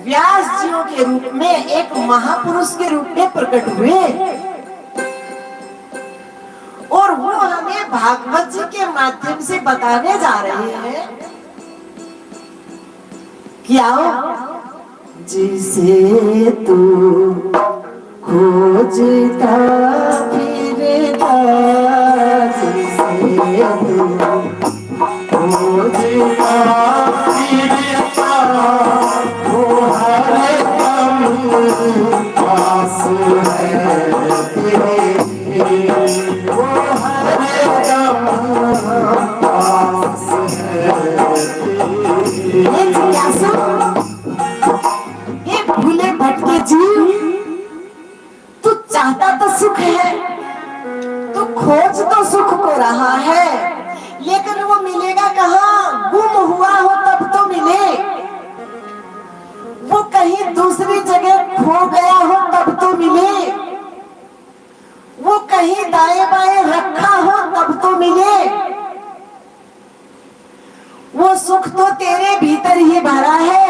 व्यास जियों के रूप में, एक महापुरुष के रूप में प्रकट हुए और वो हमें भागवत जी के माध्यम से बताने जा रहे हैं कि आओ, जिसे तू खोजता फिरता, जिसे तू खोजता फिरता, वो हर दम पास है तेरे, वो हर दम पास है तेरे। ये भूले भटके जीव, तू चाहता तो सुख है, तू खोज तो सुख को रहा है, लेकिन वो मिलेगा कहाँ? गुम हुआ हो तब तो मिले। वो कहीं दूसरी जगह खो गया हो तब तो मिले। वो कहीं दाएं बाएं रखा हो तब तो मिले। वो सुख तो तेरे भीतर ही भरा है।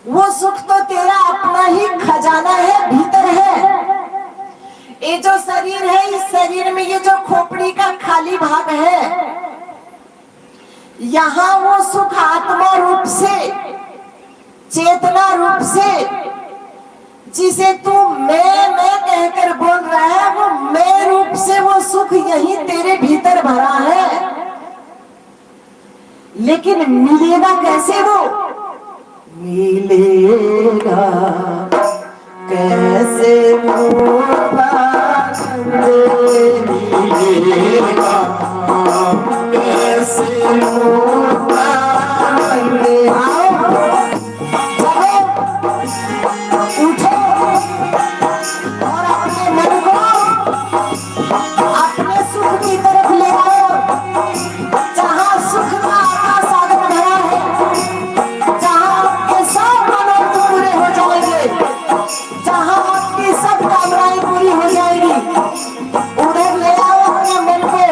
वो सुख तो तेरा अपना ही खजाना है, भीतर है। ये जो शरीर है, इस शरीर में ये जो खोपड़ी का खाली भाग है, यहाँ वो सुख आत्मा रूप से, चेतना रूप से, जिसे तू मैं कहकर बोल रहा है, वो मैं रूप से वो सुख यही तेरे भीतर भरा है। लेकिन मिलेगा कैसे? वो मिलेगा कैसे? मिलेगा कैसे? उठो और अपने मन को अपने सुख की तरफ ले आओ। जहाँ सुख का आकाश सागर भरा है, जहाँ आपके सब मनोरथ पूरे हो जाएंगे, जहाँ आपकी सब कामनाएं पूरी हो जाएगी, उधर ले आओ अपने मन को।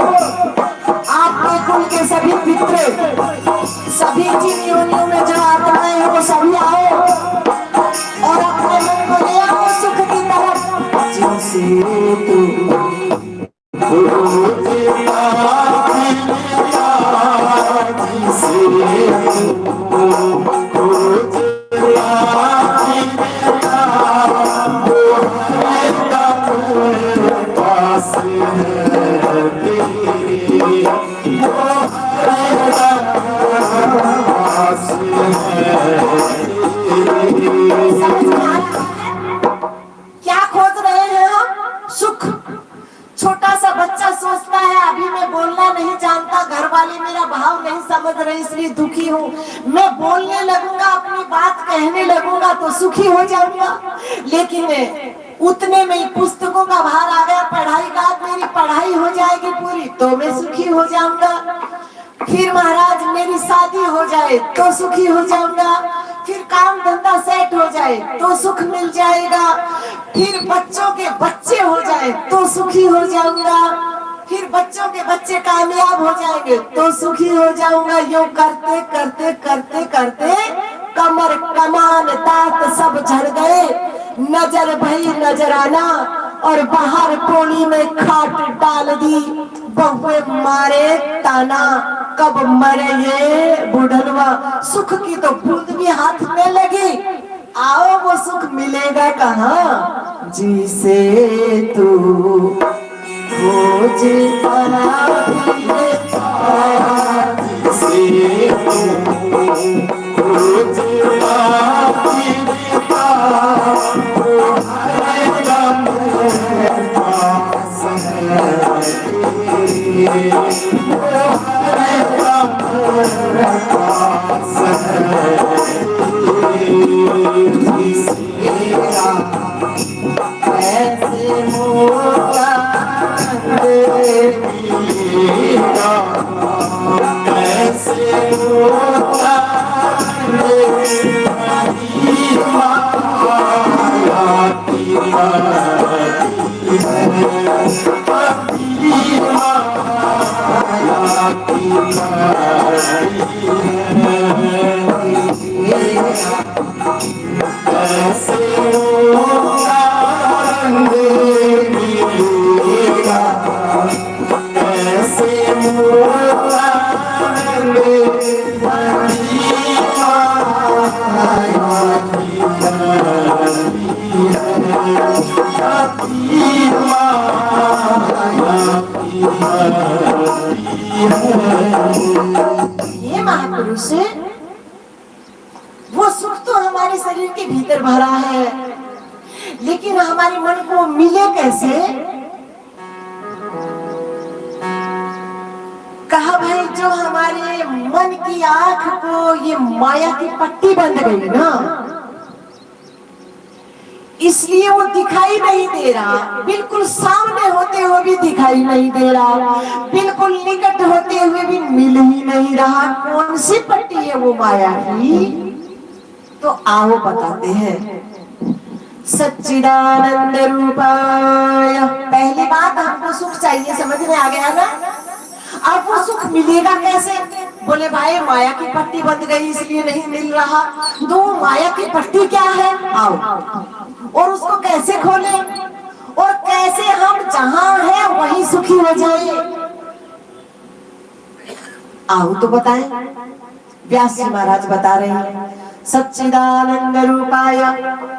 आपके कुल के सभी पितृ, सभी जीव योनियों में जो आत्माएं हैं, वो सभी आओ और अपने मन को ले आओ सुख की तरफ। जिसे तू क्या खोज रहे हैं हम? सुख। छोटा सा बच्चा सोचता है, अभी मैं बोलना नहीं जानता, घर वाले मेरा भाव नहीं समझ रहे, इसलिए दुखी हूँ। मैं बोलने लगूंगा, अपनी बात कहने लगूंगा तो सुखी हो जाऊंगा। लेकिन उतने में ही पुस्तकों का भार आ गया, पढ़ाई का, मेरी पढ़ाई हो जाएगी पूरी तो मैं सुखी हो जाऊंगा। फिर महाराज मेरी शादी हो जाए तो सुखी हो जाऊंगा। फिर काम धंधा सेट हो जाए तो सुख मिल जाएगा। फिर बच्चों के बच्चे हो जाए तो सुखी हो जाऊंगा। फिर बच्चों के बच्चे कामयाब हो जाएंगे तो सुखी हो जाऊंगा। यूं करते करते करते करते कमर कमान तात सब झड़ गए। नजर भई नजराना और बाहर कोनी में खाट डाल दी। बहुए मारे ताना कब मरे ये बुढ़नवा। सुख की तो बूंद भी हाथ में लगी, आओ वो सुख मिलेगा कहाँ? जिसे तू खोज कैसे कैसे होगा रंग मिलेगा, कैसे होगा रंग ये महापुरुष, वो सुख तो हमारे शरीर के भीतर भरा है, लेकिन हमारे मन को मिले कैसे? कहा भाई जो हमारे मन की आंख को ये माया की पट्टी बंध गई ना, इसलिए वो दिखाई नहीं दे रहा। बिल्कुल सामने होते हुए भी दिखाई नहीं दे रहा, बिल्कुल निकट होते हुए भी मिल ही नहीं रहा। कौन सी पट्टी है वो माया की? तो आओ बताते हैं। सच्चिदानंद रूपाय। पहली बात, हमको सुख चाहिए, समझ में आ गया ना? अब वो सुख मिलेगा कैसे? बोले भाई माया की पट्टी बंद गई इसलिए नहीं मिल रहा। तो माया की पट्टी क्या है? आओ, और उसको कैसे खोले, और कैसे हम जहां हैं वहीं सुखी हो जाए? आओ तो बताएं। व्यास जी महाराज बता रहे हैं, सच्चिदानंद रूपाय।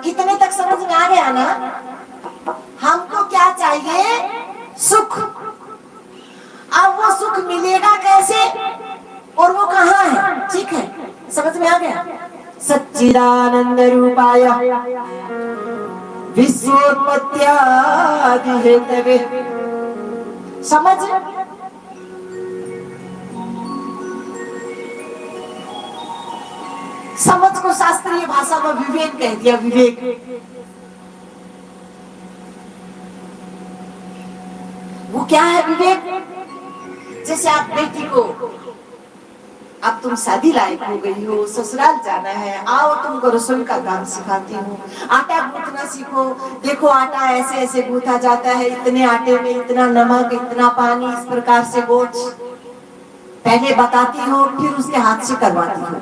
इतने तक समझ में आ गया ना? हमको क्या चाहिए? सुख। अब वो सुख मिलेगा कैसे, और वो कहाँ है? ठीक है, समझ में आ गया। सच्चिदानंद रूपाय विश्वोत्पत्त्यादि हेतवे। समझ? समझ को शास्त्रीय भाषा में विवेक कह दिया। विवेक, वो क्या है विवेक? जैसे आप बेटी को, अब तुम शादी लायक हो गई हो, ससुराल जाना है, आओ तुमको रसोई का काम सिखाती हूँ। आटा गूंथना सीखो। देखो आटा ऐसे ऐसे गूंथा जाता है, इतने आटे में इतना नमक, इतना पानी, इस प्रकार से गूंथ। पहले बताती हो, फिर उसके हाथ से करवाती हो।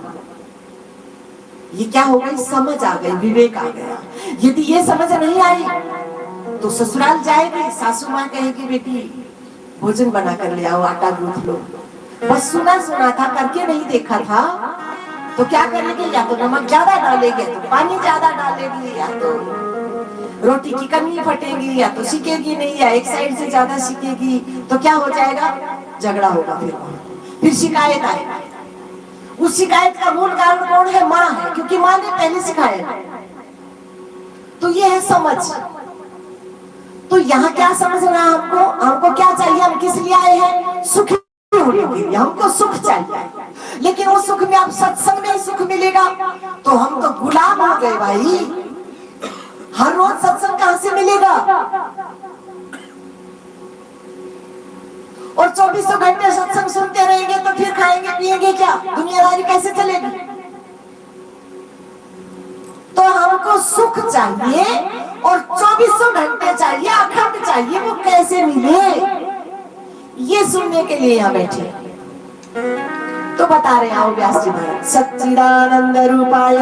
ये क्या हो गई? समझ आ गई, विवेक आ गया। यदि ये समझ नहीं आई तो ससुराल जाएगी, सासू माँ कहेगी बेटी भोजन बना कर ले आओ, आटा गूंथ लो। बस सुना सुना था, करके नहीं देखा था, तो क्या करेगी? या तो नमक ज्यादा डालेगी, या तो पानी ज्यादा डालेगी, या तो रोटी की कमी फटेगी, या तो सीखेगी नहीं, या एक साइड से ज्यादा सीखेगी। तो क्या हो जाएगा? झगड़ा होगा, फिर शिकायत आएगी। उस शिकायत का मूल कारण कौन है? माँ है, क्योंकि माँ ने पहले सिखाया। तो ये है समझ। तो यहाँ क्या समझना है हमको? हमको क्या चाहिए? हम किस लिए आए हैं? सुखी होने के लिए। हमको सुख चाहिए, लेकिन वो सुख में, आप सत्संग में सुख मिलेगा तो हम तो गुलाम हो गए भाई। हर रोज सत्संग कहां से मिलेगा? और 24 घंटे सत्संग सुनते रहेंगे तो फिर खाएंगे पिएंगे क्या? दुनियादारी कैसे चलेगी? तो हमको सुख चाहिए और 24 घंटे चाहिए, अखंड चाहिए। वो कैसे मिले? ये सुनने के लिए यहाँ बैठे। तो बता रहे आओ व्यास जी महाराज। सच्चिदानंद रूपाय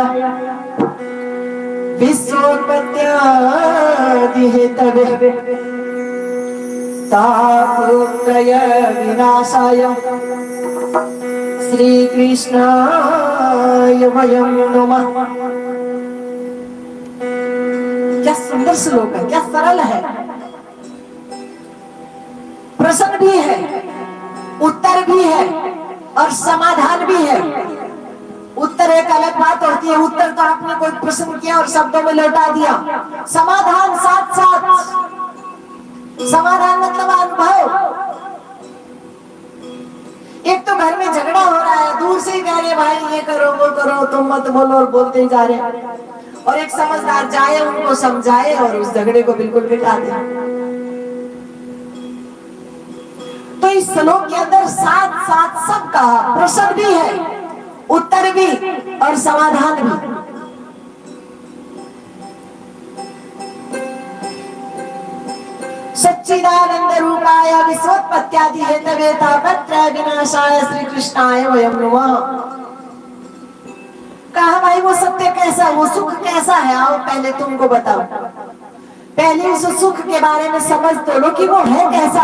विश्वोत्पत्त्यादि हेतवे तापत्रय विनाशाय श्री कृष्णाय वयं नमः। क्या सुंदर श्लोक है, क्या सरल है, प्रश्न भी है, उत्तर भी है और समाधान भी है। उत्तर एक अलग बात होती है, उत्तर तो आपने कोई प्रश्न किया और शब्दों में लौटा दिया। समाधान साथ साथ, समाधान मतलब अनुभव। एक तो घर में झगड़ा हो रहा है, दूर से ही कह रहे भाई ये करो वो करो, तुम मत बोलो, और बोलते ही जा रहे हैं। और एक समझदार जाए, उनको समझाए और उस झगड़े को बिल्कुल मिटा दे। तो इस श्लोक के अंदर साथ साथ सब कहा, प्रश्न भी है, उत्तर भी और समाधान भी। सच्चिदानंद रूपाय विश्वोत्पत्त्यादि हेतवे तापत्रय विनाशाय श्री कृष्णाय वयं नमः। कहा भाई भाई वो सत्य कैसा, वो सुख कैसा है, आओ पहले तुमको बताओ, पहले उस सुख के बारे में समझ तो लो कि वो है कैसा।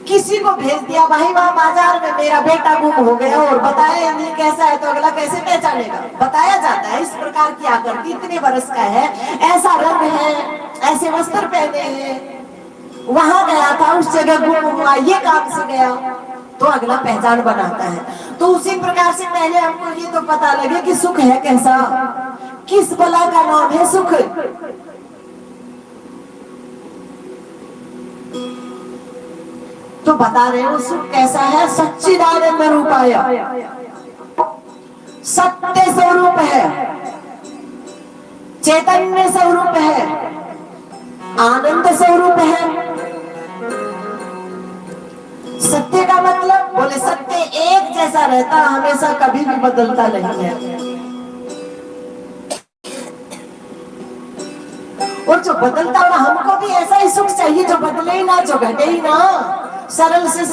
किसी को भेज दिया भाई वहां बाजार में मेरा बेटा गुम हो गया और बताया नहीं कैसा है, तो अगला कैसे पहचानेगा? बताया जाता है इस प्रकार की आकृति इतने बरस का है, ऐसा रंग है, ऐसे वस्त्र पहने हैं, वहां गया था, उस जगह गुम हुआ, ये काम से गया, तो अगला पहचान बनाता है। तो उसी प्रकार से पहले हमको ये तो पता लगे कि सुख है कैसा, किस बला का नाम है सुख। तो बता रहे हो सुख कैसा है, सच्चिदानंद रूपाय, सत्य स्वरूप है, चैतन्य स्वरूप है, आनंद स्वरूप है। सत्य का मतलब, बोले सत्य एक जैसा रहता, हमेशा कभी भी बदलता नहीं है। और जो बदलता हुआ, हमको भी ऐसा ही सुख चाहिए जो बदले ही ना, जो घटे ही ना, सरल से